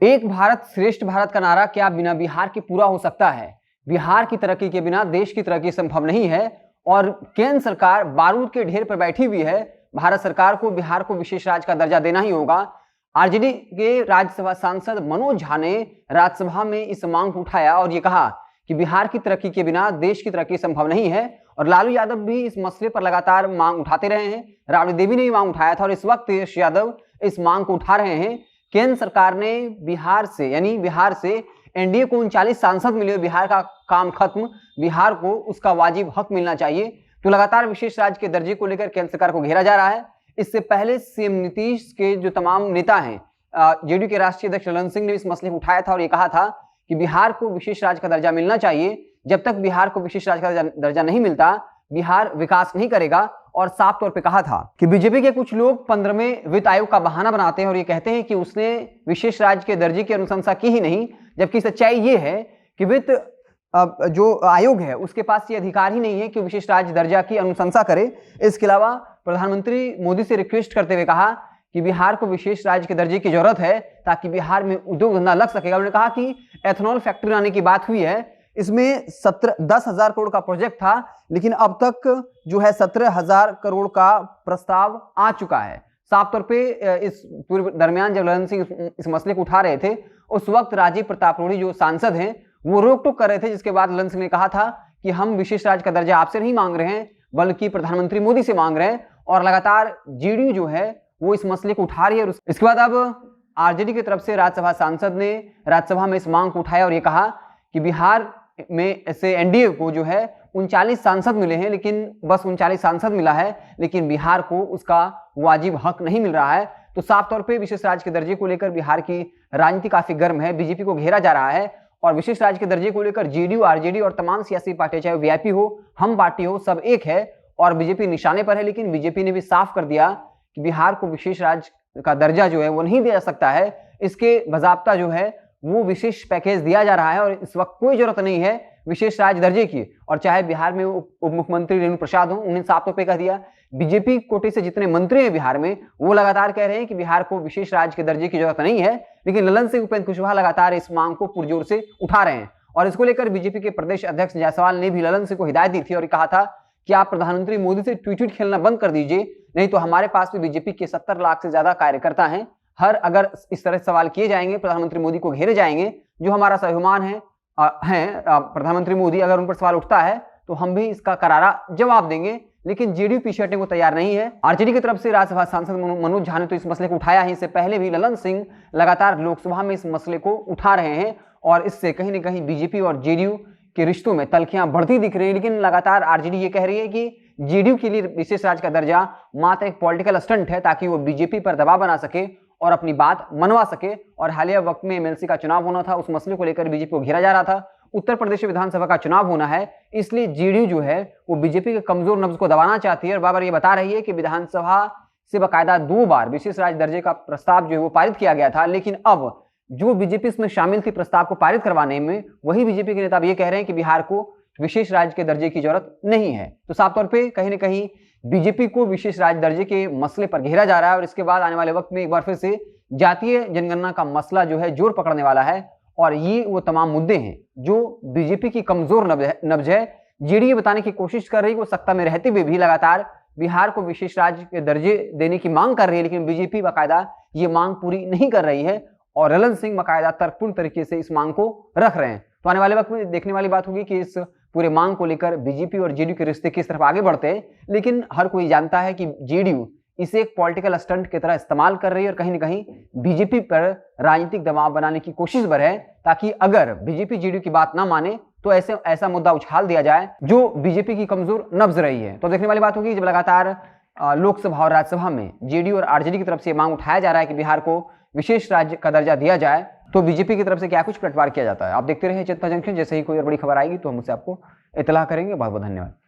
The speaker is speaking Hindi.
एक भारत श्रेष्ठ भारत का नारा क्या बिना बिहार के पूरा हो सकता है? बिहार की तरक्की के बिना देश की तरक्की संभव नहीं है और केंद्र सरकार बारूद के ढेर पर बैठी हुई है। भारत सरकार को बिहार को विशेष राज्य का दर्जा देना ही होगा। आरजेडी के राज्यसभा सांसद मनोज झा ने राज्यसभा में इस मांग को उठाया और ये कहा कि बिहार की तरक्की के बिना देश की तरक्की संभव नहीं है। और लालू यादव भी इस मसले पर लगातार मांग उठाते रहे हैं। राबड़ी देवी ने भी मांग उठाया था और इस वक्त तेजस्वी यादव इस मांग को उठा रहे हैं। केंद्र सरकार ने बिहार से एनडीए को 39 सांसद मिले, बिहार का काम खत्म, बिहार को उसका वाजिब हक मिलना चाहिए। तो लगातार विशेष राज्य के दर्जे को लेकर केंद्र सरकार को घेरा जा रहा है। इससे पहले सीएम नीतीश के जो तमाम नेता हैं, जेडीयू के राष्ट्रीय अध्यक्ष ललन सिंह ने इस मसले को उठाया था और ये कहा था कि बिहार को विशेष राज्य का दर्जा मिलना चाहिए। जब तक बिहार को विशेष राज्य का दर्जा नहीं मिलता, बिहार विकास नहीं करेगा। और साफ तौर पे कहा था कि बीजेपी के कुछ लोग 15वें वित्त आयोग का बहाना बनाते हैं और ये कहते हैं कि उसने विशेष राज्य के दर्जे की अनुशंसा की ही नहीं, जबकि सच्चाई ये है कि वित्त जो आयोग है उसके पास ये अधिकार ही नहीं है कि विशेष राज्य दर्जा की अनुशंसा करे। इसके अलावा प्रधानमंत्री मोदी से रिक्वेस्ट करते हुए कहा कि बिहार को विशेष राज्य के दर्जे की जरूरत है ताकि बिहार में उद्योग धंधा लग सकेगा। उन्होंने कहा कि एथेनॉल फैक्ट्री लाने की बात हुई है, इसमें 10,000 करोड़ का प्रोजेक्ट था, लेकिन अब तक जो है 17,000 करोड़ का प्रस्ताव आ चुका है। साफ तौर पे इस पूरे दरमियान जब ललन सिंह इस मसले को उठा रहे थे, उस वक्त राजीव प्रताप रूढ़ी जो सांसद हैं वो रोक टोक कर रहे थे, जिसके बाद ललन सिंह ने कहा था कि हम विशेष राज्य का दर्जा आपसे नहीं मांग रहे हैं बल्कि प्रधानमंत्री मोदी से मांग रहे हैं। और लगातार जेडीयू जो है वो इस मसले को उठा रही है। और इसके बाद अब आरजेडी की तरफ से राज्यसभा सांसद ने राज्यसभा में इस मांग को उठाया और ये कहा कि बिहार में ऐसे एनडीए को जो है 39 सांसद मिले हैं, लेकिन बस 39 सांसद मिला है, लेकिन बिहार को उसका वाजिब हक नहीं मिल रहा है। तो साफ तौर पे विशेष राज्य के दर्जे को लेकर बिहार की राजनीति काफी गर्म है, बीजेपी को घेरा जा रहा है। और विशेष राज्य के दर्जे को लेकर जेडीयू, आरजेडी और तमाम सियासी पार्टियां, चाहे वीआईपी हो, हम पार्टी हो, सब एक है और बीजेपी निशाने पर है। लेकिन बीजेपी ने भी साफ कर दिया कि बिहार को विशेष राज्य का दर्जा जो है वो नहीं दिया जा सकता है। इसके बजाबता जो है वो विशेष पैकेज दिया जा रहा है और इस वक्त कोई जरूरत नहीं है विशेष राज्य दर्जे की। और चाहे बिहार में उप मुख्यमंत्री रेणु प्रसाद हो, उन्हें साफ तौर पर कह दिया। बीजेपी कोटे से जितने मंत्री हैं बिहार में वो लगातार कह रहे हैं कि बिहार को विशेष राज्य के दर्जे की जरूरत नहीं है, लेकिन ललन सिंह, उपेंद्र कुशवाहा लगातार इस मांग को पुरजोर से उठा रहे हैं। और इसको लेकर बीजेपी के प्रदेश अध्यक्ष जायसवाल ने भी ललन सिंह को हिदायत दी थी और कहा था कि आप प्रधानमंत्री मोदी से ट्वीट खेलना बंद कर दीजिए, नहीं तो हमारे पास भी बीजेपी के 70 लाख से ज्यादा कार्यकर्ता हैं। अगर इस तरह सवाल किए जाएंगे, प्रधानमंत्री मोदी को घेरे जाएंगे, जो हमारा स्वाभिमान है प्रधानमंत्री मोदी, अगर उन पर सवाल उठता है तो हम भी इसका करारा जवाब देंगे। लेकिन जेडीयू पीछे हटने को तैयार नहीं है। आरजेडी की तरफ से राज्यसभा सांसद मनोज झा ने तो इस मसले को उठाया है। इससे पहले भी ललन सिंह लगातार लोकसभा में इस मसले को उठा रहे हैं और इससे कहीं ना कहीं बीजेपी और जेडीयू के रिश्तों में तल्खियां बढ़ती दिख रही है। लेकिन लगातार आरजेडी ये कह रही है कि जेडीयू के लिए विशेष राज्य का दर्जा मात्र एक पॉलिटिकल स्टंट है ताकि वो बीजेपी पर दबाव बना सके और अपनी बात मनवा सके। और हालिया वक्त में एमएलसी का चुनाव होना था, उस मसले को लेकर बीजेपी को घेरा जा रहा था। उत्तर प्रदेश विधानसभा का चुनाव होना है, इसलिए जेडीयू जो है वो बीजेपी के कमजोर नब्ज को दबाना चाहती है और बार-बार ये बता रही है कि विधानसभा से बाकायदा 2 बार विशेष राज्य दर्जे का प्रस्ताव जो है वो पारित किया गया था। लेकिन अब जो बीजेपी इसमें शामिल थी प्रस्ताव को पारित करवाने में, वही बीजेपी के नेता अब ये कह रहे हैं कि बिहार को विशेष राज्य के दर्जे की जरूरत नहीं है। तो साफ तौर पर कहीं ना कहीं बीजेपी को विशेष राज्य दर्जे के मसले पर घेरा जा रहा है और इसके बाद आने वाले वक्त में एक बार फिर से जातीय जनगणना का मसला जो है जोर पकड़ने वाला है। और ये वो तमाम मुद्दे हैं जो बीजेपी की कमजोर नब्ज है। जेडीयू बताने की कोशिश कर रही है वो सत्ता में रहते हुए भी लगातार बिहार को विशेष राज्य के दर्जे देने की मांग कर रही है, लेकिन बीजेपी बाकायदा ये मांग पूरी नहीं कर रही है और ललन सिंह बाकायदा तर्कपूर्ण तरीके से इस मांग को रख रहे हैं। तो आने वाले वक्त में देखने वाली बात होगी कि इस पूरे मांग को लेकर बीजेपी और जेडीयू के रिश्ते किस तरफ आगे बढ़ते हैं। लेकिन हर कोई जानता है कि जेडीयू इसे एक पॉलिटिकल स्टंट की तरह इस्तेमाल कर रही है और कहीं ना कहीं बीजेपी पर राजनीतिक दबाव बनाने की कोशिश भर है, ताकि अगर बीजेपी जेडीयू की बात ना माने तो ऐसा मुद्दा उछाल दिया जाए जो बीजेपी की कमजोर नब्ज रही है। तो देखने वाली बात होगी जब लगातार लोकसभा और राज्यसभा में जेडीयू और आरजेडी की तरफ से मांग उठाया जा रहा है कि बिहार को विशेष राज्य का दर्जा दिया जाए, तो बीजेपी की तरफ से क्या कुछ पलटवार किया जाता है। आप देखते रहिए जनता जंक्शन, जैसे ही कोई और बड़ी खबर आएगी तो हम उससे आपको इत्तला करेंगे। बहुत बहुत धन्यवाद।